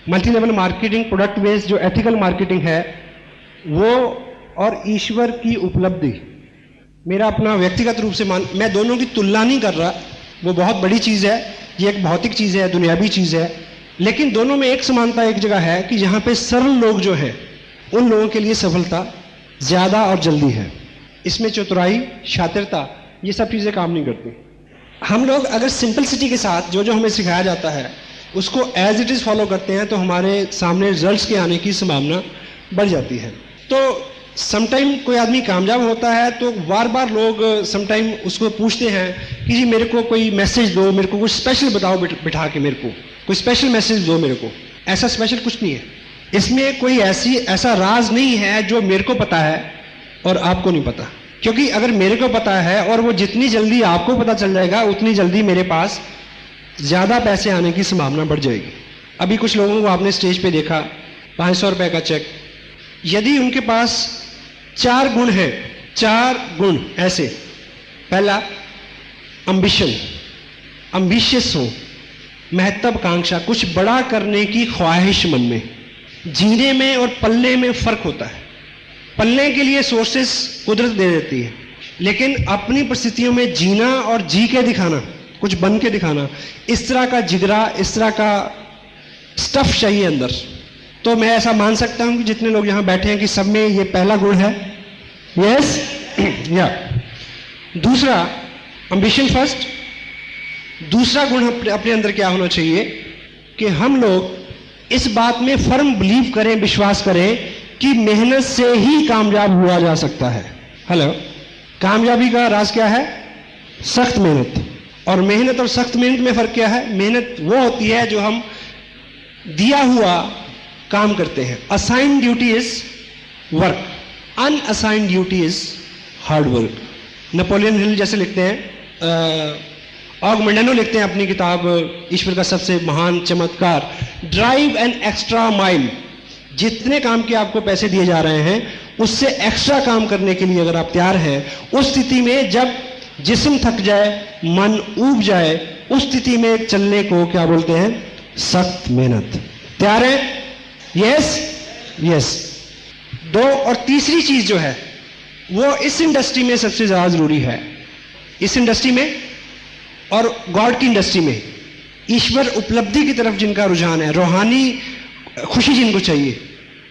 Multi level marketing, product based जो ethical marketing है वो, और ईश्वर की उपलब्धि। मेरा अपना व्यक्तिगत रूप से मैं दोनों की तुलना नहीं कर रहा, वो बहुत बड़ी चीज़ है, ये एक भौतिक चीज़ है, दुनियावी चीज़ है, लेकिन दोनों में एक समानता एक जगह है कि जहाँ पे सरल लोग जो हैं उन लोगों के लिए सफलता ज़्यादा और जल्दी है। इसमें चतुराई, शातिरता, ये सब चीज़ें काम नहीं करती। हम लोग अगर सिंपलिसिटी के साथ जो जो हमें सिखाया जाता है उसको एज इट इज़ फॉलो करते हैं तो हमारे सामने रिजल्ट्स के आने की संभावना बढ़ जाती है। तो समटाइम कोई आदमी कामयाब होता है तो बार बार लोग समटाइम उसको पूछते हैं कि जी मेरे को कोई मैसेज दो, मेरे को कुछ स्पेशल बताओ, बिठा के मेरे को कोई स्पेशल मैसेज दो मेरे को। ऐसा स्पेशल कुछ नहीं है, इसमें कोई ऐसा राज नहीं है जो मेरे को पता है और आपको नहीं पता। क्योंकि अगर मेरे को पता है और वो जितनी जल्दी आपको पता चल जाएगा उतनी जल्दी मेरे पास ज़्यादा पैसे आने की संभावना बढ़ जाएगी। अभी कुछ लोगों को आपने स्टेज पे देखा, 500 रुपये का चेक, यदि उनके पास 4 गुण हैं, 4 गुण ऐसे, पहला अम्बिशन, अम्बिशियस हो, महत्वाकांक्षा, कुछ बड़ा करने की ख्वाहिश मन में। जीने में और पलने में फर्क होता है। पलने के लिए सोर्सेस कुदरत दे देती है, लेकिन अपनी परिस्थितियों में जीना और जी के दिखाना, कुछ बन के दिखाना, इस तरह का जिगरा, इस तरह का स्टफ चाहिए अंदर। तो मैं ऐसा मान सकता हूं कि जितने लोग यहां बैठे हैं कि सब में ये पहला गुण है। यस या दूसरा एम्बिशन फर्स्ट। दूसरा गुण अपने अंदर क्या होना चाहिए कि हम लोग इस बात में फर्म बिलीव करें, विश्वास करें कि मेहनत से ही कामयाब हुआ जा सकता है। हेलो, कामयाबी का राज क्या है? सख्त मेहनत। और मेहनत और सख्त मेहनत में फर्क क्या है? मेहनत वो होती है जो हम दिया हुआ काम करते हैं। Assigned duty is work, unassigned duty is hard work. Napoleon Hill जैसे लिखते हैं, ऑगमेंडानो लिखते हैं अपनी किताब ईश्वर का सबसे महान चमत्कार, ड्राइव एन एक्स्ट्रा माइल। जितने काम के आपको पैसे दिए जा रहे हैं उससे एक्स्ट्रा काम करने के लिए अगर आप तैयार हैं, उस स्थिति में जब जिस्म थक जाए, मन ऊब जाए, उस स्थिति में चलने को क्या बोलते हैं? सख्त मेहनत। तैयार है? Yes yes. दो और तीसरी चीज जो है वो इस इंडस्ट्री में सबसे ज्यादा जरूरी है। इस इंडस्ट्री में और गॉड की इंडस्ट्री में ईश्वर उपलब्धि की तरफ जिनका रुझान है, रूहानी खुशी जिनको चाहिए।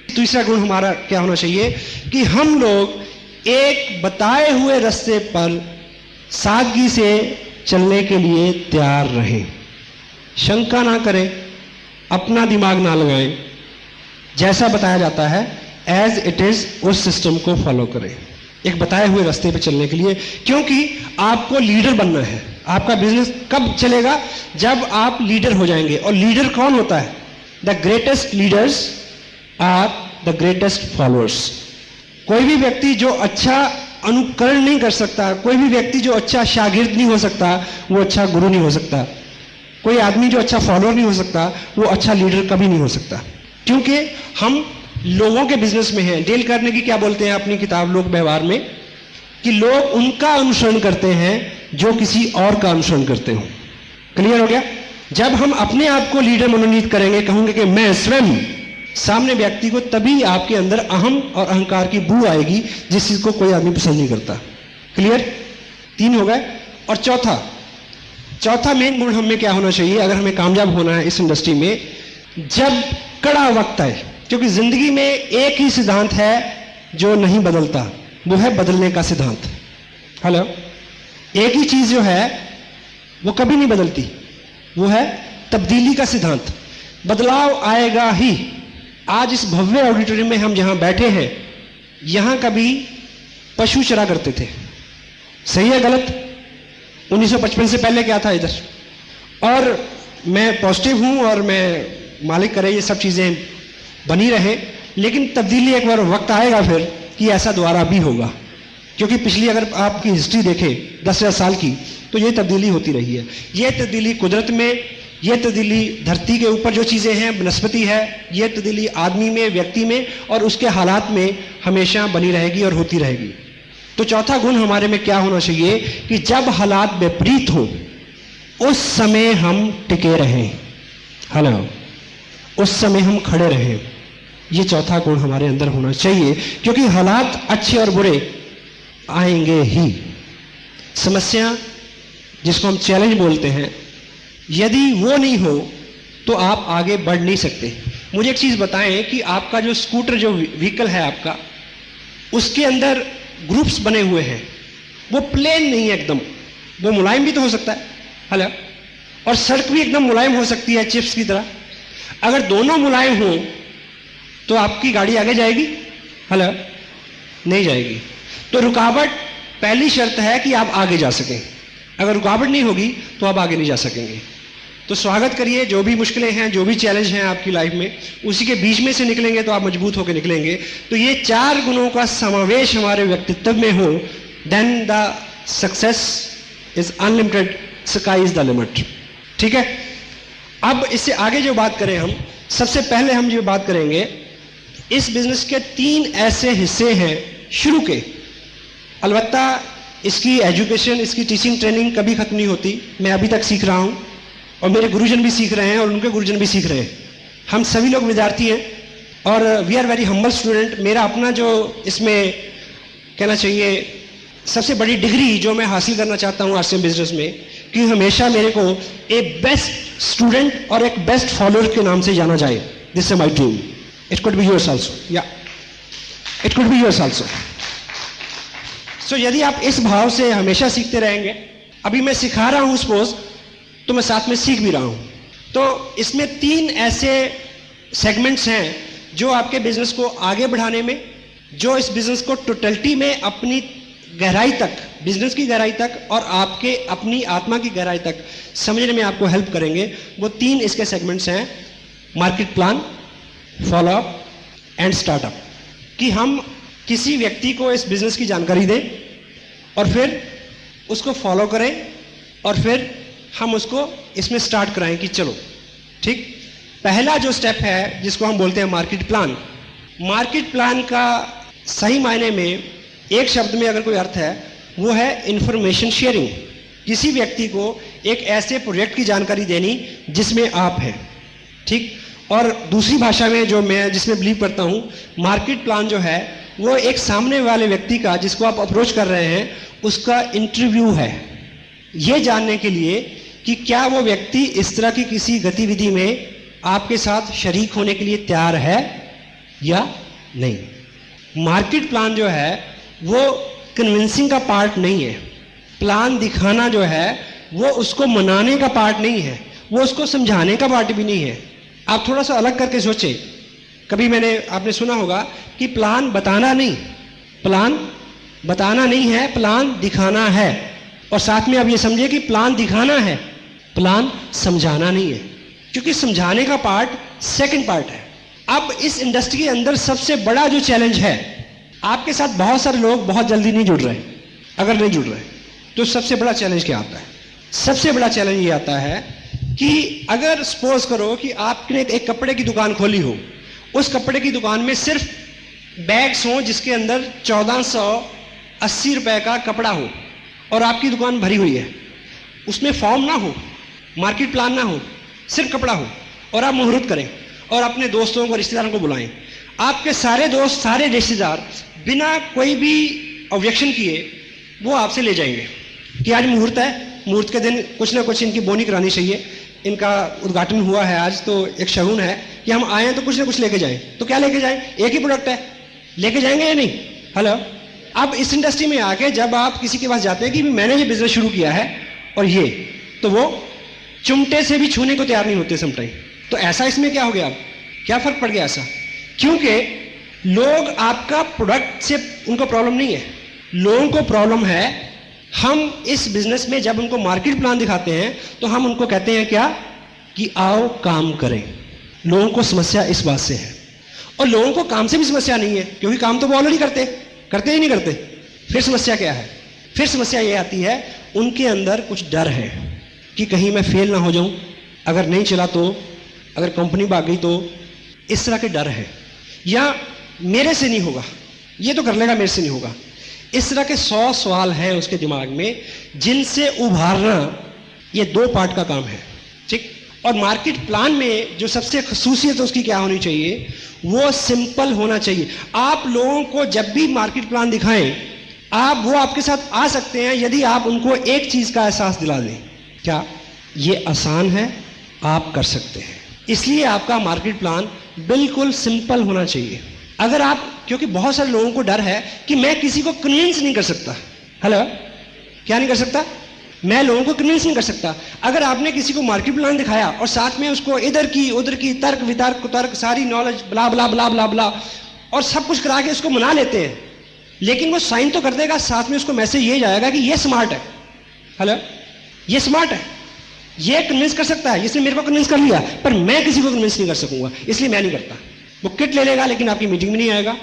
तीसरा गुण हमारा क्या होना चाहिए कि हम लोग एक बताए हुए रास्ते पर सादगी से चलने के लिए तैयार रहें। शंका ना करें, अपना दिमाग ना लगाएं, जैसा बताया जाता है एज इट इज उस सिस्टम को फॉलो करें एक बताए हुए रास्ते पे चलने के लिए। क्योंकि आपको लीडर बनना है। आपका बिजनेस कब चलेगा? जब आप लीडर हो जाएंगे। और लीडर कौन होता है? The greatest leaders are the greatest followers. कोई भी व्यक्ति जो अच्छा अनुकरण नहीं कर सकता, कोई भी व्यक्ति जो अच्छा शागिर्द नहीं हो सकता, वो अच्छा गुरु नहीं हो सकता। कोई आदमी जो अच्छा फॉलोअर नहीं हो सकता, वो अच्छा लीडर कभी नहीं हो सकता। क्योंकि हम लोगों के बिजनेस में हैं। डेल कार्नेगी क्या बोलते हैं अपनी किताब लोक व्यवहार में कि लोग उनका अनुसरण करते हैं जो किसी और का अनुसरण करते हो। क्लियर हो गया? जब हम अपने आप को लीडर मनोनीत करेंगे, कहूंगे कि मैं स्वयं, सामने व्यक्ति को तभी आपके अंदर अहम और अहंकार की बू आएगी, जिस चीज को कोई आदमी पसंद नहीं करता। क्लियर? 3 हो गए। और चौथा मेन गुण हमें क्या होना चाहिए अगर हमें कामयाब होना है इस इंडस्ट्री में? जब कड़ा वक्त आए, क्योंकि जिंदगी में एक ही सिद्धांत है जो नहीं बदलता, वो है बदलने का सिद्धांत। हेलो, एक ही चीज जो है वो कभी नहीं बदलती, वो है तब्दीली का सिद्धांत। बदलाव आएगा ही। आज इस भव्य ऑडिटोरियम में हम जहां बैठे हैं, यहां कभी पशु चरा करते थे। सही है गलत? 1955 से पहले क्या था इधर? और मैं पॉजिटिव हूं और मैं मालिक करे ये सब चीजें बनी रहे, लेकिन तब्दीली एक बार वक्त आएगा फिर कि ऐसा दोबारा भी होगा। क्योंकि पिछली अगर आपकी हिस्ट्री देखें 10,000 साल की, तो ये तब्दीली होती रही है। ये तब्दीली कुदरत में, ये तब्दीली धरती के ऊपर जो चीज़ें हैं वनस्पति है, ये तब्दीली आदमी में, व्यक्ति में और उसके हालात में हमेशा बनी रहेगी और होती रहेगी। तो चौथा गुण हमारे में क्या होना चाहिए कि जब हालात विपरीत हो उस समय हम टिके रहें। हेलो, उस समय हम खड़े रहें। ये चौथा गुण हमारे अंदर होना चाहिए, क्योंकि हालात अच्छे और बुरे आएंगे ही। समस्या जिसको हम चैलेंज बोलते हैं, यदि वो नहीं हो तो आप आगे बढ़ नहीं सकते। मुझे एक चीज़ बताएं कि आपका जो स्कूटर, जो व्हीकल है आपका, उसके अंदर ग्रुप्स बने हुए हैं, वो प्लेन नहीं है एकदम, वो मुलायम भी तो हो सकता है, हेलो, और सड़क भी एकदम मुलायम हो सकती है चिप्स की तरह। अगर दोनों मुलायम हो तो आपकी गाड़ी आगे जाएगी, हेलो, नहीं जाएगी। तो रुकावट पहली शर्त है कि आप आगे जा सकें। अगर रुकावट नहीं होगी तो आप आगे नहीं जा सकेंगे। तो स्वागत करिए, जो भी मुश्किलें हैं, जो भी चैलेंज हैं आपकी लाइफ में, उसी के बीच में से निकलेंगे तो आप मजबूत होकर निकलेंगे। तो ये 4 गुणों का समावेश हमारे व्यक्तित्व में हो, then the success is unlimited, sky is the limit. ठीक है, अब इससे आगे जो बात करें हम, सबसे पहले हम जो बात करेंगे, इस बिजनेस के 3 ऐसे हिस्से हैं शुरू के। अलबत्ता इसकी एजुकेशन, इसकी टीचिंग ट्रेनिंग कभी खत्म नहीं होती। मैं अभी तक सीख रहा हूँ और मेरे गुरुजन भी सीख रहे हैं और उनके गुरुजन भी सीख रहे हैं। हम सभी लोग विद्यार्थी हैं और we are very humble student. मेरा अपना जो इसमें कहना चाहिए सबसे बड़ी डिग्री जो मैं हासिल करना चाहता हूँ आरसीएम बिजनेस में, कि हमेशा मेरे को एक बेस्ट स्टूडेंट और एक बेस्ट फॉलोअर के नाम से जाना जाए। This is my dream. It could be yours also, या it could be yours also. So यदि आप इस भाव से हमेशा सीखते रहेंगे, अभी मैं सिखा रहा हूँ सपोज, तो मैं साथ में सीख भी रहा हूँ। तो इसमें 3 ऐसे सेगमेंट्स हैं जो आपके बिजनेस को आगे बढ़ाने में, जो इस बिजनेस को टोटलिटी में अपनी गहराई तक, बिजनेस की गहराई तक और आपके अपनी आत्मा की गहराई तक समझने में आपको हेल्प करेंगे। वो 3 इसके सेगमेंट्स हैं, market plan, follow up and startup. कि हम किसी व्यक्ति को इस बिजनेस की जानकारी दें और फिर उसको फॉलो करें और फिर हम उसको इसमें स्टार्ट कराएं कि चलो ठीक। पहला जो स्टेप है जिसको हम बोलते हैं मार्केट प्लान। मार्केट प्लान का सही मायने में एक शब्द में अगर कोई अर्थ है, वो है इंफॉर्मेशन शेयरिंग। किसी व्यक्ति को एक ऐसे प्रोजेक्ट की जानकारी देनी जिसमें आप हैं, ठीक। और दूसरी भाषा में जो मैं जिसमें बिलीव करता हूँ, मार्केट प्लान जो है वो एक सामने वाले व्यक्ति का, जिसको आप अप्रोच कर रहे हैं, उसका इंटरव्यू है, ये जानने के लिए कि क्या वो व्यक्ति इस तरह की किसी गतिविधि में आपके साथ शरीक होने के लिए तैयार है या नहीं। मार्केट प्लान जो है वो कन्विंसिंग का पार्ट नहीं है। प्लान दिखाना जो है वो उसको मनाने का पार्ट नहीं है, वो उसको समझाने का पार्ट भी नहीं है। आप थोड़ा सा अलग करके सोचें। कभी आपने सुना होगा कि प्लान बताना नहीं, प्लान बताना नहीं है, प्लान दिखाना है। और साथ में आप ये समझिए कि प्लान दिखाना है, प्लान समझाना नहीं है, क्योंकि समझाने का पार्ट सेकंड पार्ट है। अब इस इंडस्ट्री के अंदर सबसे बड़ा जो चैलेंज है, आपके साथ बहुत सारे लोग बहुत जल्दी नहीं जुड़ रहे। अगर नहीं जुड़ रहे तो सबसे बड़ा चैलेंज क्या आता है? सबसे बड़ा चैलेंज ये आता है कि अगर सपोज करो कि आपने एक कपड़े की दुकान खोली हो, उस कपड़े की दुकान में सिर्फ बैग्स हो जिसके अंदर 1480 रुपए का कपड़ा हो और आपकी दुकान भरी हुई है, उसमें फॉर्म ना हो, मार्केट प्लान ना हो, सिर्फ कपड़ा हो, और आप मुहूर्त करें और अपने दोस्तों को, रिश्तेदारों को बुलाएं। आपके सारे दोस्त, सारे रिश्तेदार बिना कोई भी ऑब्जेक्शन किए वो आपसे ले जाएंगे कि आज मुहूर्त है, मुहूर्त के दिन कुछ ना कुछ इनकी बोनी करानी चाहिए, इनका उद्घाटन हुआ है आज, तो एक शगुन है कि हम आए तो कुछ ना कुछ लेके जाएं। तो क्या लेके जाएं? एक ही प्रोडक्ट है, लेके जाएंगे या नहीं? हेलो। अब इस इंडस्ट्री में आके जब आप किसी के पास जाते हैं कि मैंने ये बिजनेस शुरू किया है और ये, तो वो चुमटे से भी छूने को तैयार नहीं होते समटाइम। तो ऐसा इसमें क्या हो गया? अब क्या फर्क पड़ गया ऐसा? क्योंकि लोग आपका प्रोडक्ट से उनको प्रॉब्लम नहीं है, लोगों को प्रॉब्लम है हम इस बिजनेस में जब उनको मार्केट प्लान दिखाते हैं तो हम उनको कहते हैं क्या कि आओ काम करें। लोगों को समस्या इस बात से है, और लोगों को काम से भी समस्या नहीं है क्योंकि काम तो वो ऑलरेडी करते ही नहीं करते। फिर समस्या क्या है? फिर समस्या ये आती है उनके अंदर कुछ डर है कि कहीं मैं फेल ना हो जाऊं, अगर नहीं चला तो, अगर कंपनी भाग गई तो, इस तरह के डर है। या मेरे से नहीं होगा, ये तो कर लेगा, मेरे से नहीं होगा। इस तरह के 100 सवाल हैं उसके दिमाग में जिनसे उभारना ये 2 पार्ट का काम है, ठीक। और मार्केट प्लान में जो सबसे खसूसियत उसकी क्या होनी चाहिए, वो सिंपल होना चाहिए। आप लोगों को जब भी मार्केट प्लान दिखाएं, वो आपके साथ आ सकते हैं यदि आप उनको एक चीज का एहसास दिला दें, क्या ये आसान है, आप कर सकते हैं। इसलिए आपका मार्केट प्लान बिल्कुल सिंपल होना चाहिए। अगर आप, क्योंकि बहुत सारे लोगों को डर है कि मैं किसी को कन्विंस नहीं कर सकता। हेलो, क्या नहीं कर सकता? मैं लोगों को कन्विंस नहीं कर सकता। अगर आपने किसी को मार्केट प्लान दिखाया और साथ में उसको इधर की उधर की तर्क वितर्क कुतर्क सारी नॉलेज ब्ला ब्ला ब्ला ब्ला ब्ला और सब कुछ करा के उसको मना लेते हैं, लेकिन वो साइन तो कर देगा, साथ में उसको मैसेज ये जाएगा कि ये स्मार्ट है। हेलो, ये स्मार्ट है, ये कन्विंस कर सकता है, इसने मेरे को कन्विंस कर लिया, पर मैं किसी को कन्विंस नहीं कर सकूंगा, इसलिए मैं नहीं करता। वो किट ले लेगा लेकिन आपकी मीटिंग में नहीं आएगा,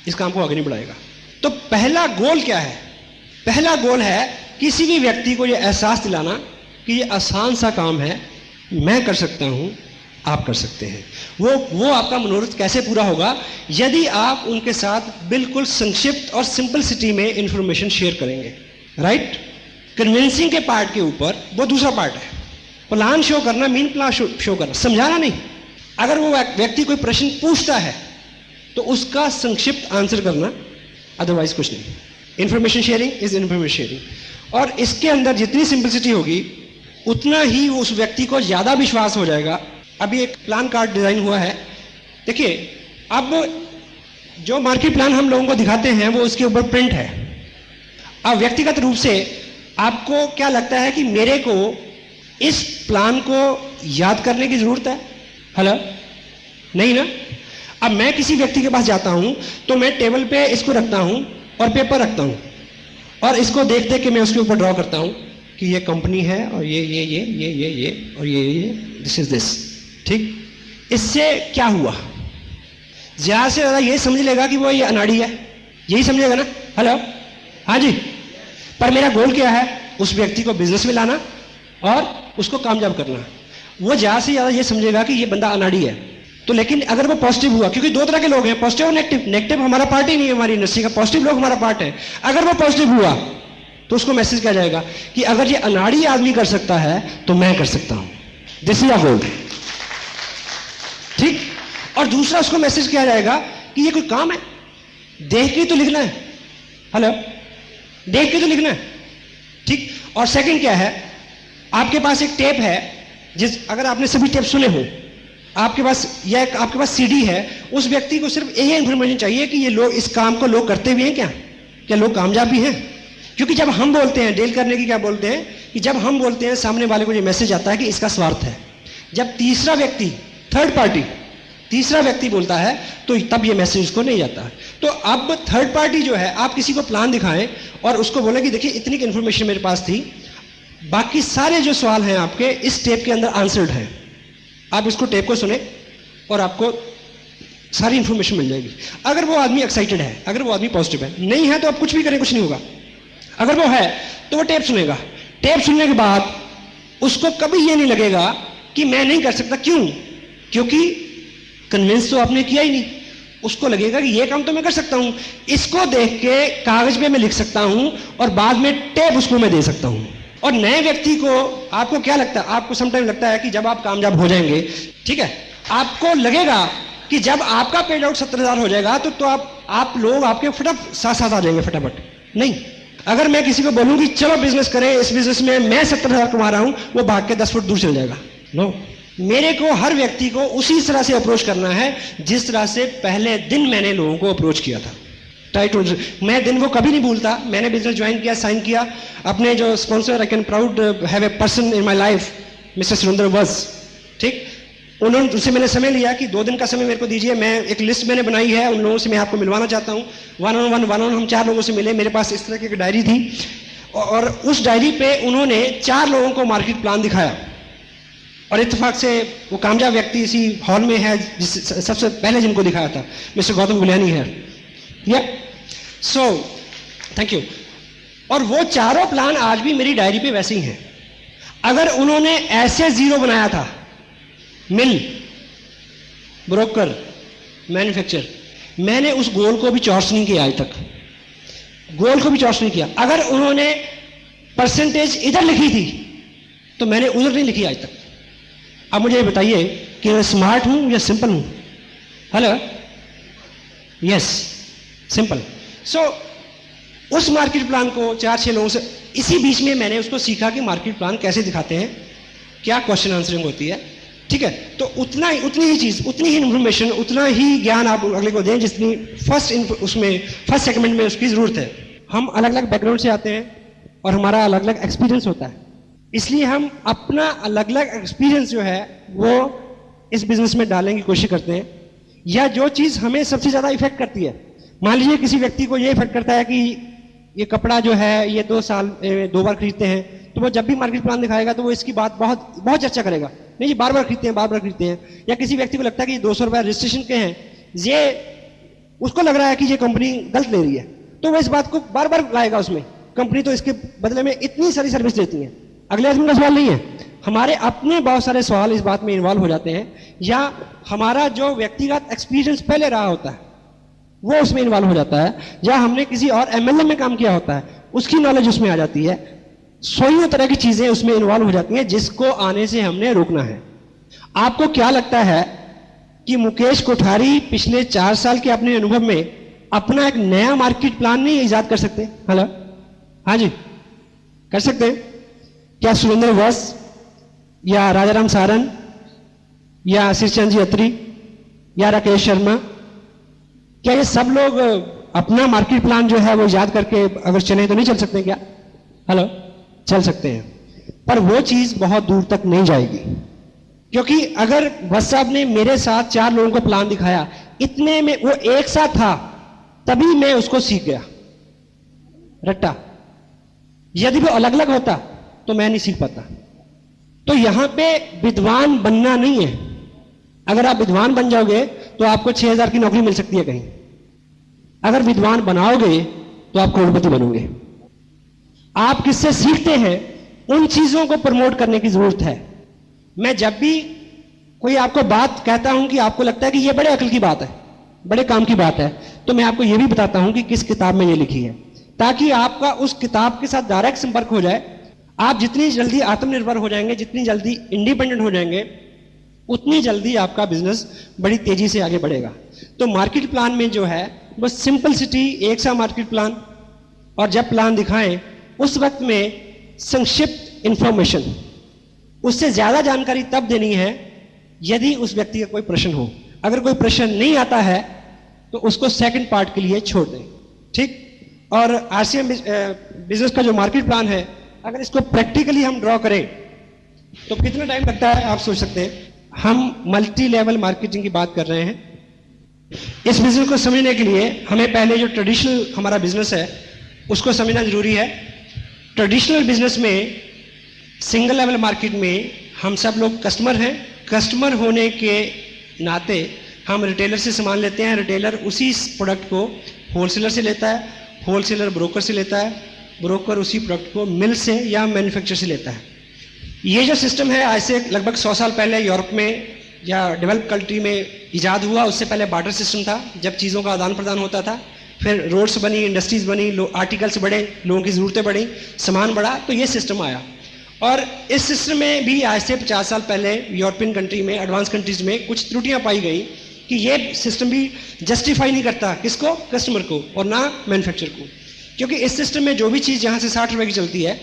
इस काम को आगे नहीं बढ़ाएगा। तो पहला गोल क्या है? पहला गोल है किसी भी व्यक्ति को यह एहसास दिलाना कि ये आसान सा काम है, मैं कर सकता हूं, आप कर सकते हैं। वो आपका मनोरथ कैसे पूरा होगा? यदि आप उनके साथ बिल्कुल संक्षिप्त और सिंपलिसिटी में इंफॉर्मेशन शेयर करेंगे। राइट? कन्विंसिंग के पार्ट के ऊपर वो दूसरा पार्ट है। प्लान शो करना, मीन प्लान शो करना, समझाना नहीं। अगर वो व्यक्ति कोई प्रश्न पूछता है तो उसका संक्षिप्त आंसर करना, अदरवाइज कुछ नहीं। Information sharing is information sharing. और इसके अंदर जितनी सिंपलिसिटी होगी उतना ही उस व्यक्ति को ज्यादा विश्वास हो जाएगा। अभी एक प्लान कार्ड डिजाइन हुआ है, देखिए, अब जो मार्केट प्लान हम लोगों को दिखाते हैं वो उसके ऊपर प्रिंट है। अब व्यक्तिगत रूप से आपको क्या लगता है कि मेरे को इस प्लान को याद करने की जरूरत है? हेलो, नहीं ना। अब मैं किसी व्यक्ति के पास जाता हूं तो मैं टेबल पे इसको रखता हूं और पेपर रखता हूं और इसको देख देख के मैं उसके ऊपर ड्रॉ करता हूं कि ये कंपनी है और ये और ये दिस इज दिस। ठीक, इससे क्या हुआ? ज्यादा से ज्यादा ये समझ लेगा कि वो ये अनाड़ी है, यही समझेगा ना। हेलो, हाँ जी। पर मेरा गोल क्या है? उस व्यक्ति को बिजनेस में लाना और उसको कामयाब करना। वो ज्यादा से ज्यादा ये समझेगा कि ये बंदा अनाड़ी है। तो लेकिन अगर वो पॉजिटिव हुआ, क्योंकि दो तरह के लोग हैं, पॉजिटिव और नेगेटिव। नेगेटिव हमारा पार्ट ही नहीं है हमारी इंडस्ट्री का, पॉजिटिव लोग हमारा पार्ट है। अगर वो पॉजिटिव हुआ तो उसको मैसेज किया जाएगा कि अगर ये अनाड़ी आदमी कर सकता है तो मैं कर सकता हूं, दिस इज अ गोल। ठीक, और दूसरा उसको मैसेज किया जाएगा कि ये कोई काम है, देख के तो लिखना है। हेलो, देख के तो लिखना है। ठीक, और सेकंड क्या है, आपके पास एक टेप है, अगर आपने सभी टेप सुने हो, आपके पास सीडी है, उस व्यक्ति को सिर्फ यही इंफॉर्मेशन चाहिए कि ये लोग इस काम को लोग करते भी हैं, क्या लोग कामयाब भी हैं। क्योंकि जब हम बोलते हैं, डेल करने की क्या बोलते हैं कि जब हम बोलते हैं सामने वाले को ये मैसेज आता है कि इसका स्वार्थ है। जब तीसरा व्यक्ति, थर्ड पार्टी, तीसरा व्यक्ति बोलता है तो तब ये मैसेज उसको नहीं जाता। तो अब थर्ड पार्टी जो है, आप किसी को प्लान दिखाएं और उसको बोले कि देखिए इतनी की इंफॉर्मेशन मेरे पास थी, बाकी सारे जो सवाल हैं आपके इस टेप के अंदर आंसर्ड हैं, आप इसको टेप को सुने और आपको सारी इंफॉर्मेशन मिल जाएगी। अगर वो आदमी एक्साइटेड है, अगर वो आदमी पॉजिटिव है, नहीं है तो आप कुछ भी करें कुछ नहीं होगा। अगर वो है तो वो टेप सुनेगा। टेप सुनने के बाद उसको कभी ये नहीं लगेगा कि मैं नहीं कर सकता। क्यों? क्योंकि कन्विंस तो आपने किया ही नहीं। उसको लगेगा कि ये काम तो मैं कर सकता हूं, इसको देख के कागज पे मैं लिख सकता हूं और बाद में टेप उसको मैं दे सकता हूं। और नए व्यक्ति को, आपको क्या लगता है, आपको समटाइम लगता है कि जब आप कामयाब हो जाएंगे, ठीक है, आपको लगेगा कि जब आपका पेड आउट 70,000 हो जाएगा तो आप लोग आपके फटाफट साथ साथ आ जाएंगे फटाफट। नहीं, अगर मैं किसी को बोलूं कि चलो बिजनेस करें, इस बिजनेस में मैं 70,000 कमा रहा हूं, वो भाग के 10 फुट दूर चल जाएगा। नो, मेरे को हर व्यक्ति को उसी तरह से अप्रोच करना है जिस तरह से पहले दिन मैंने लोगों को अप्रोच किया था। मैं दिन वो कभी नहीं भूलता। मैंने बिजनेस ज्वाइन किया, साइन किया, अपने जो sponsor, I can proud have a person in my life, mister Surendra वज। ठीक, उन्होंने, उससे मैंने समय लिया कि 2 दिन का समय मेरे को दीजिए, मैं एक लिस्ट मैंने बनाई है, उन लोगों से मैं आपको मिलवाना चाहता हूँ। वन ऑन हम 4 लोगों से मिले। मेरे पास इस तरह की एक डायरी थी और उस डायरी पे उन्होंने 4 लोगों को मार्केट प्लान दिखाया और इत्तेफाक से वो कामयाब व्यक्ति इसी हॉल में है सबसे पहले जिनको दिखाया था, मिस्टर गौतम गुलियानी है। या सो थैंक यू। और वो चारों प्लान आज भी मेरी डायरी पे वैसे ही हैं। अगर उन्होंने ऐसे 0 बनाया था, मिल, ब्रोकर, मैन्युफैक्चर, मैंने उस गोल को भी चॉर्स नहीं किया आज तक, गोल को भी चॉर्स नहीं किया। अगर उन्होंने परसेंटेज इधर लिखी थी तो मैंने उधर नहीं लिखी आज तक। अब मुझे ये बताइए कि मैं स्मार्ट हूं या सिंपल हूं? Hello, yes, simple. सो उस मार्केट प्लान को 4-6 लोगों से, इसी बीच में मैंने उसको सीखा कि मार्केट प्लान कैसे दिखाते हैं, क्या क्वेश्चन आंसरिंग होती है, ठीक है। तो उतनी ही चीज, उतनी ही इंफॉर्मेशन, उतना ही ज्ञान आप अगले को दें जितनी फर्स्ट सेगमेंट में उसकी जरूरत है। हम अलग अलग बैकग्राउंड से आते हैं और हमारा अलग अलग एक्सपीरियंस होता है, इसलिए हम अपना अलग अलग एक्सपीरियंस जो है वो इस बिजनेस में डालने की कोशिश करते हैं। या जो चीज हमें सबसे ज्यादा इफेक्ट करती है, मान लीजिए किसी व्यक्ति को ये इफेक्ट करता है कि ये कपड़ा जो है ये 2 साल में 2 बार खरीदते हैं, तो वो जब भी मार्केट प्लान दिखाएगा तो वो इसकी बात बहुत बहुत चर्चा करेगा, नहीं ये बार बार खरीदते हैं, बार बार खरीदते हैं। या किसी व्यक्ति को लगता है कि 200 रुपए रजिस्ट्रेशन के हैं, ये उसको लग रहा है कि ये कंपनी गलत ले रही है, तो वो इस बात को बार बार लाएगा उसमें, कंपनी तो इसके बदले में इतनी सारी सर्विस देती है। अगले आदमी का सवाल नहीं है, हमारे अपने बहुत सारे सवाल इस बात में इन्वॉल्व हो जाते हैं, या हमारा जो व्यक्तिगत एक्सपीरियंस पहले रहा होता है वो उसमें इन्वॉल्व हो जाता है, या हमने किसी और एमएलए में काम किया होता है उसकी नॉलेज उसमें आ जाती है। सौ तरह की चीजें उसमें इन्वॉल्व हो जाती हैं जिसको आने से हमने रोकना है। आपको क्या लगता है कि मुकेश कोठारी पिछले 4 साल के अपने अनुभव में अपना एक नया मार्केट प्लान नहीं इजाद कर सकते? हेलो, हाँ जी, कर सकते हैं क्या? सुरेंद्र वस या राजाराम सारन या शीर्चंद जी अत्री या राकेश शर्मा, क्या ये सब लोग अपना मार्केट प्लान जो है वो याद करके अगर चले तो नहीं चल सकते क्या? हेलो, चल सकते हैं, पर वो चीज बहुत दूर तक नहीं जाएगी। क्योंकि अगर वस साहब ने मेरे साथ 4 लोगों को प्लान दिखाया, इतने में वो एक साथ था, तभी मैं उसको सीख गया रट्टा। यदि वो अलग अलग होता तो मैं नहीं सीख पाता। तो यहां पे विद्वान बनना नहीं है। अगर आप विद्वान बन जाओगे तो आपको 6,000 की नौकरी मिल सकती है कहीं। अगर विद्वान बनाओगे तो आप करोड़पति बनोगे। आप किससे सीखते हैं उन चीजों को प्रमोट करने की जरूरत है। मैं जब भी कोई आपको बात कहता हूं कि आपको लगता है कि यह बड़े अकल की बात है, बड़े काम की बात है, तो मैं आपको यह भी बताता हूं कि किस किताब में यह लिखी है, ताकि आपका उस किताब के साथ डायरेक्ट संपर्क हो जाए। आप जितनी जल्दी आत्मनिर्भर हो जाएंगे, जितनी जल्दी इंडिपेंडेंट हो जाएंगे, उतनी जल्दी आपका बिजनेस बड़ी तेजी से आगे बढ़ेगा। तो मार्केट प्लान में जो है वो सिंपलिसिटी, एक सा मार्केट प्लान, और जब प्लान दिखाएं उस वक्त में संक्षिप्त इंफॉर्मेशन, उससे ज्यादा जानकारी तब देनी है यदि उस व्यक्ति का कोई प्रश्न हो। अगर कोई प्रश्न नहीं आता है तो उसको सेकंड पार्ट के लिए छोड़ दें, ठीक। और आरसीएम बिजनेस का जो मार्केट प्लान है, अगर इसको प्रैक्टिकली हम ड्रॉ करें तो कितना टाइम लगता है आप सोच सकते हैं। हम मल्टी लेवल मार्केटिंग की बात कर रहे हैं। इस बिजनेस को समझने के लिए हमें पहले जो ट्रेडिशनल हमारा बिजनेस है उसको समझना जरूरी है। ट्रेडिशनल बिजनेस में, सिंगल लेवल मार्केट में हम सब लोग कस्टमर हैं। कस्टमर होने के नाते हम रिटेलर से सामान लेते हैं, रिटेलर उसी प्रोडक्ट को होलसेलर से लेता है, होलसेलर ब्रोकर से लेता है, ब्रोकर उसी प्रोडक्ट को मिल से या मैन्युफैक्चर से लेता है। ये जो सिस्टम है आज से लगभग 100 साल पहले यूरोप में या डेवलप कंट्री में इजाद हुआ। उससे पहले बार्टर सिस्टम था, जब चीज़ों का आदान प्रदान होता था। फिर रोड्स बनी, इंडस्ट्रीज बनी, आर्टिकल्स बढ़े, लोगों की ज़रूरतें बढ़ी, सामान बढ़ा, तो ये सिस्टम आया। और इस सिस्टम में भी आज से 50 साल पहले यूरोपियन कंट्री में, एडवांस कंट्रीज में कुछ त्रुटियां पाई गई कि ये सिस्टम भी जस्टिफाई नहीं करता किसको, कस्टमर को, और ना मैन्युफैक्चर को। क्योंकि इस सिस्टम में जो भी चीज़ यहाँ से 60 रुपए की चलती है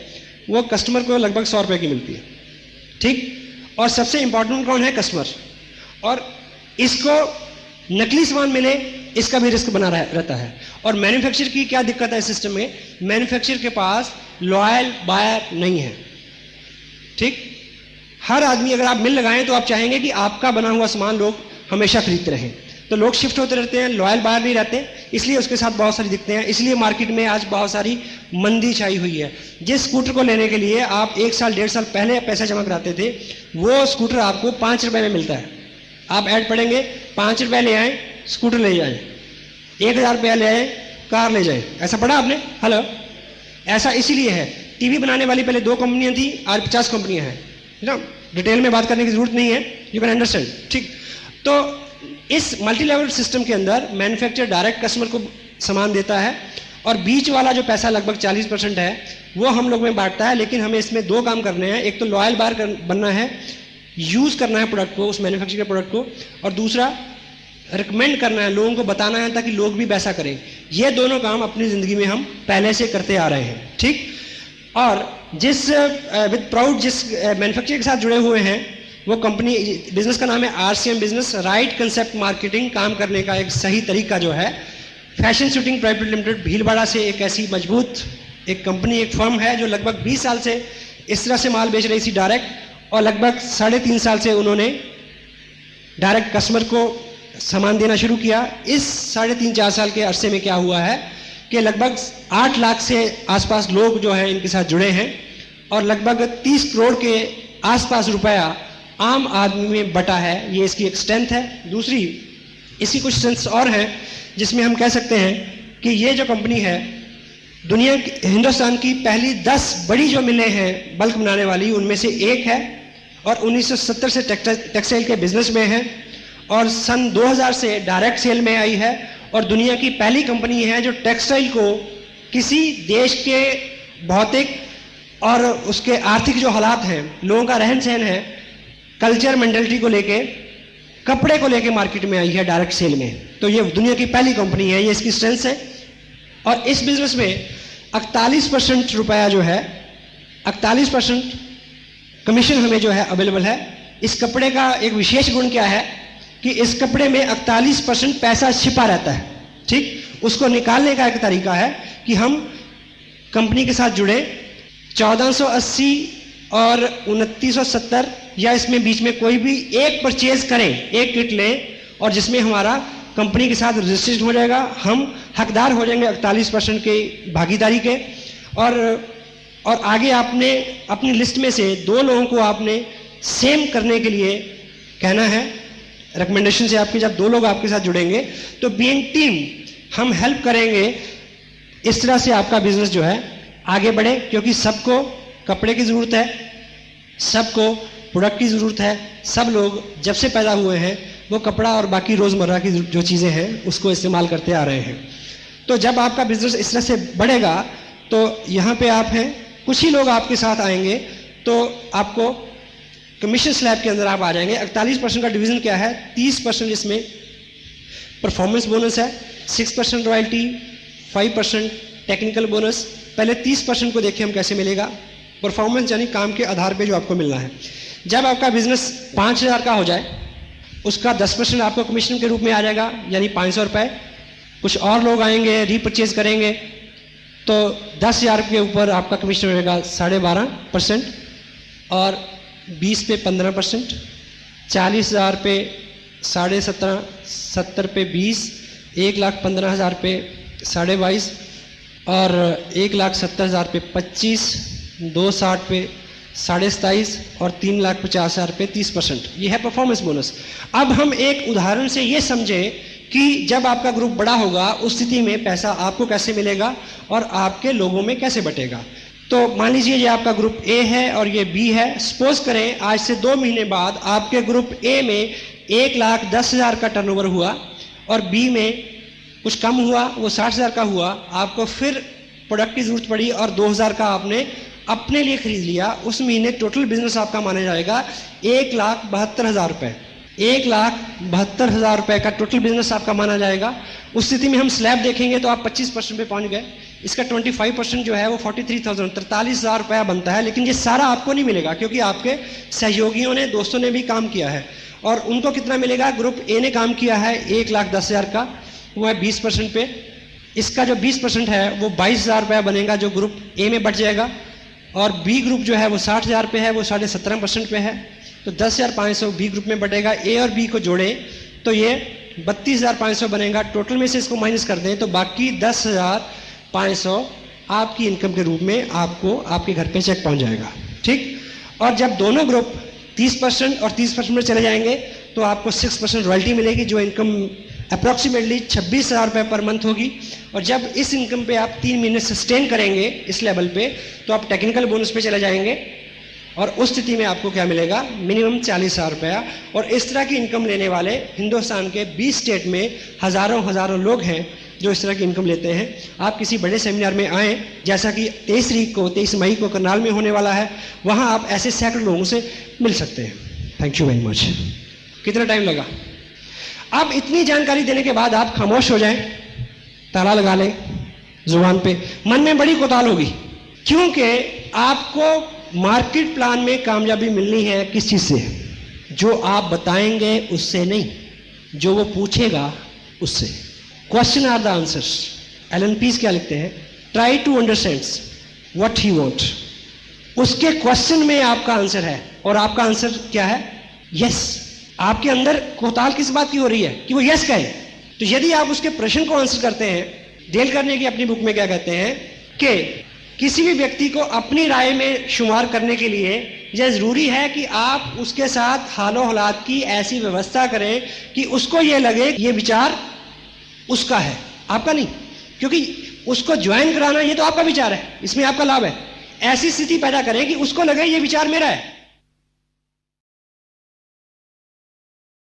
वो कस्टमर को लगभग 100 रुपए की मिलती है, ठीक। और सबसे इंपॉर्टेंट कौन है? कस्टमर। और इसको नकली सामान मिले इसका भी रिस्क बना रहता है। और मैन्युफैक्चर की क्या दिक्कत है इस सिस्टम में? मैन्युफैक्चर के पास लॉयल बायर नहीं है, ठीक। हर आदमी, अगर आप मिल लगाएं तो आप चाहेंगे कि आपका बना हुआ सामान लोग हमेशा खरीदते रहें, तो लोग शिफ्ट होते रहते हैं, लॉयल बायर नहीं रहते, इसलिए उसके साथ बहुत सारी दिक्कतें हैं। इसलिए मार्केट में आज बहुत सारी मंदी छाई हुई है। जिस स्कूटर को लेने के लिए आप 1 साल 1.5 साल पहले पैसा जमा कराते थे, वो स्कूटर आपको 5 रुपए में मिलता है। आप ऐड पढ़ेंगे, 5 रुपए ले आए स्कूटर ले जाए, 1,000 रुपया ले आए कार ले जाए। ऐसा पढ़ा आपने? हेलो, ऐसा इसीलिए है। टीवी बनाने वाली पहले 2 कंपनियां थी, आज 50 कंपनियां हैं, ना। डिटेल में बात करने की जरूरत नहीं है, यू कैन अंडरस्टैंड, ठीक। तो इस मल्टी लेवल सिस्टम के अंदर मैन्युफैक्चरर डायरेक्ट कस्टमर को सामान देता है, और बीच वाला जो पैसा लगभग 40% है वो हम लोग में बांटता है। लेकिन हमें इसमें 2 काम करने हैं। एक तो लॉयल बायर बनना है, यूज़ करना है प्रोडक्ट को, उस मैन्युफैक्चर के प्रोडक्ट को, और दूसरा रिकमेंड करना है, लोगों को बताना है ताकि लोग भी वैसा करें। ये दोनों काम अपनी ज़िंदगी में हम पहले से करते आ रहे हैं, ठीक। और जिस विद प्राउड जिस मैन्युफैक्चर के साथ जुड़े हुए हैं, वो कंपनी, बिजनेस का नाम है RCM business, right concept marketing. काम करने का एक सही तरीका जो है, fashion shooting private limited Bhilwara से एक ऐसी मजबूत एक कंपनी, एक फर्म है जो लगभग 20 साल से इस तरह से माल बेच रही थी डायरेक्ट, और लगभग 3.5 साल से उन्होंने डायरेक्ट कस्टमर को सामान देना शुरू किया। इस 3.5-4 साल के अरसे में क्या हुआ है कि लगभग 8 लाख से आसपास लोग जो हैं इनके साथ जुड़े हैं, और लगभग 30 करोड़ के आसपास रुपया आम आदमी में बटा है। ये इसकी एक स्ट्रेंथ है। दूसरी इसकी कुछ स्ट्रेंथ्स और हैं जिसमें हम कह सकते हैं कि ये जो कंपनी है, दुनिया हिंदुस्तान की पहली 10 बड़ी जो मिलें हैं बल्क बनाने वाली, उनमें से एक है, और 1970 से टेक्सटाइल के बिजनेस में है, और सन 2000 से डायरेक्ट सेल में आई है, और दुनिया की पहली कंपनी है जो टेक्सटाइल को किसी देश के भौतिक और उसके आर्थिक जो हालात हैं, लोगों का रहन सहन है, कल्चर मेंटालिटी को लेके, कपड़े को लेके मार्केट में आई है डायरेक्ट सेल में। तो ये दुनिया की पहली कंपनी है, ये इसकी स्ट्रेंथ है। और इस बिजनेस में 48% रुपया जो है, 48% कमीशन हमें जो है अवेलेबल है। इस कपड़े का एक विशेष गुण क्या है कि इस कपड़े में 48% पैसा छिपा रहता है, ठीक। उसको निकालने का एक तरीका है कि हम कंपनी के साथ जुड़े, 1480 और 2970 या इसमें बीच में कोई भी एक परचेज करें, एक किट लें, और जिसमें हमारा कंपनी के साथ रजिस्ट्रेशन हो जाएगा, हम हकदार हो जाएंगे 48% के भागीदारी के। और आगे आपने अपनी लिस्ट में से 2 लोगों को आपने सेम करने के लिए कहना है। रिकमेंडेशन से आपके जब 2 लोग आपके साथ जुड़ेंगे तो बीइंग टीम हम हेल्प करेंगे, इस तरह से आपका बिजनेस जो है आगे बढ़े, क्योंकि सबको कपड़े की ज़रूरत है, सबको प्रोडक्ट की ज़रूरत है। सब लोग जब से पैदा हुए हैं वो कपड़ा और बाकी रोज़मर्रा की जो चीज़ें हैं उसको इस्तेमाल करते आ रहे हैं। तो जब आपका बिजनेस इस तरह से बढ़ेगा तो यहाँ पे आप हैं, कुछ ही लोग आपके साथ आएंगे, तो आपको कमीशन स्लैब के अंदर आप आ जाएंगे। 48% का डिवीज़न क्या है, 30% इसमें परफॉर्मेंस बोनस है, 6% रॉयल्टी, 5% टेक्निकल बोनस। पहले 30% को देखिए हम कैसे मिलेगा। परफॉर्मेंस यानी काम के आधार पे जो आपको मिलना है। जब आपका बिजनेस 5000 का हो जाए, उसका 10% आपको कमीशन के रूप में आ जाएगा, यानी 500 रुपये। कुछ और लोग आएंगे, रीपरचेज करेंगे, तो 10,000 के ऊपर आपका कमीशन रहेगा 12.5%, और 20 पे 15%, 40,000 पे 17.5%, 70 पे 20, 1,15,000 पे 22.5%, और 1,70,000 पे 25, 260 पे 27.5, और 3,50,000 पे 30%। ये है परफॉर्मेंस बोनस। अब हम एक उदाहरण से ये समझें कि जब आपका ग्रुप बड़ा होगा उस स्थिति में पैसा आपको कैसे मिलेगा और आपके लोगों में कैसे बटेगा। तो मान लीजिए ये आपका ग्रुप ए है और ये बी है। सपोज करें आज से 2 महीने बाद आपके ग्रुप ए में 1,10,000 का टर्नओवर हुआ और बी में कुछ कम हुआ, वो 60,000 का हुआ। आपको फिर प्रोडक्ट की जरूरत पड़ी और 2,000 का आपने अपने लिए खरीद लिया। उस महीने टोटल बिजनेस आपका माना जाएगा 1,72,000 रुपये। 1,72,000 रुपये का टोटल बिजनेस आपका माना जाएगा। उस स्थिति में हम स्लैब देखेंगे तो आप 25% पे पहुंच गए। इसका 25% जो है वो 43,000 रुपया बनता है। लेकिन ये सारा आपको नहीं मिलेगा क्योंकि आपके सहयोगियों ने, दोस्तों ने भी काम किया है। और उनको कितना मिलेगा? ग्रुप ए ने काम किया है 1,10,000 का, वो है 20% पे। इसका जो 20% है वो 22,000 रुपया बनेगा जो ग्रुप ए में बच जाएगा। और बी ग्रुप जो है वो 60,000 पे है, वो 17.5% पे है। तो 10,500 बी ग्रुप में बटेगा। ए और बी को जोड़े तो ये 32,500 बनेगा। टोटल में से इसको माइनस कर दें तो बाकी 10,500 आपकी इनकम के रूप में आपको आपके घर पे चेक पहुंच जाएगा। ठीक। और जब दोनों ग्रुप 30% और 30% में चले जाएंगे तो आपको 6% रॉयल्टी मिलेगी जो इनकम अप्रॉक्सीमेटली 26,000 रुपये पर मंथ होगी। और जब इस इनकम पे आप 3 महीने सस्टेन करेंगे इस लेवल पे तो आप टेक्निकल बोनस पे चले जाएंगे और उस स्थिति में आपको क्या मिलेगा? मिनिमम 40,000 रुपया। और इस तरह की इनकम लेने वाले हिंदुस्तान के 20 स्टेट में हज़ारों लोग हैं जो इस तरह की इनकम लेते हैं। आप किसी बड़े सेमिनार में आएँ, जैसा कि 23 मई को करनाल में होने वाला है, वहाँ आप ऐसे सैकड़ों लोगों से मिल सकते हैं। Thank you very much. कितना टाइम लगा? अब इतनी जानकारी देने के बाद आप खामोश हो जाएं, ताला लगा लें जुबान पे, मन में बड़ी कोताल होगी, क्योंकि आपको मार्केट प्लान में कामयाबी मिलनी है किस चीज से? जो आप बताएंगे उससे नहीं, जो वो पूछेगा उससे। Question are the answers. Allan Pease क्या लिखते हैं? Try to understand what he want. उसके क्वेश्चन में आपका आंसर है, और आपका आंसर क्या है? यस। आपके अंदर कोताल किस बात की हो रही है कि वो यस कहे। तो यदि आप उसके प्रश्न को आंसर करते हैं, डेल करने की अपनी बुक में क्या कहते हैं कि किसी भी व्यक्ति को अपनी राय में शुमार करने के लिए यह जरूरी है कि आप उसके साथ हालो हालात की ऐसी व्यवस्था करें कि उसको ये लगे कि ये विचार उसका है, आपका नहीं। क्योंकि उसको ज्वाइन कराना ये तो आपका विचार है, इसमें आपका लाभ है। ऐसी स्थिति पैदा करें कि उसको लगे ये विचार मेरा है।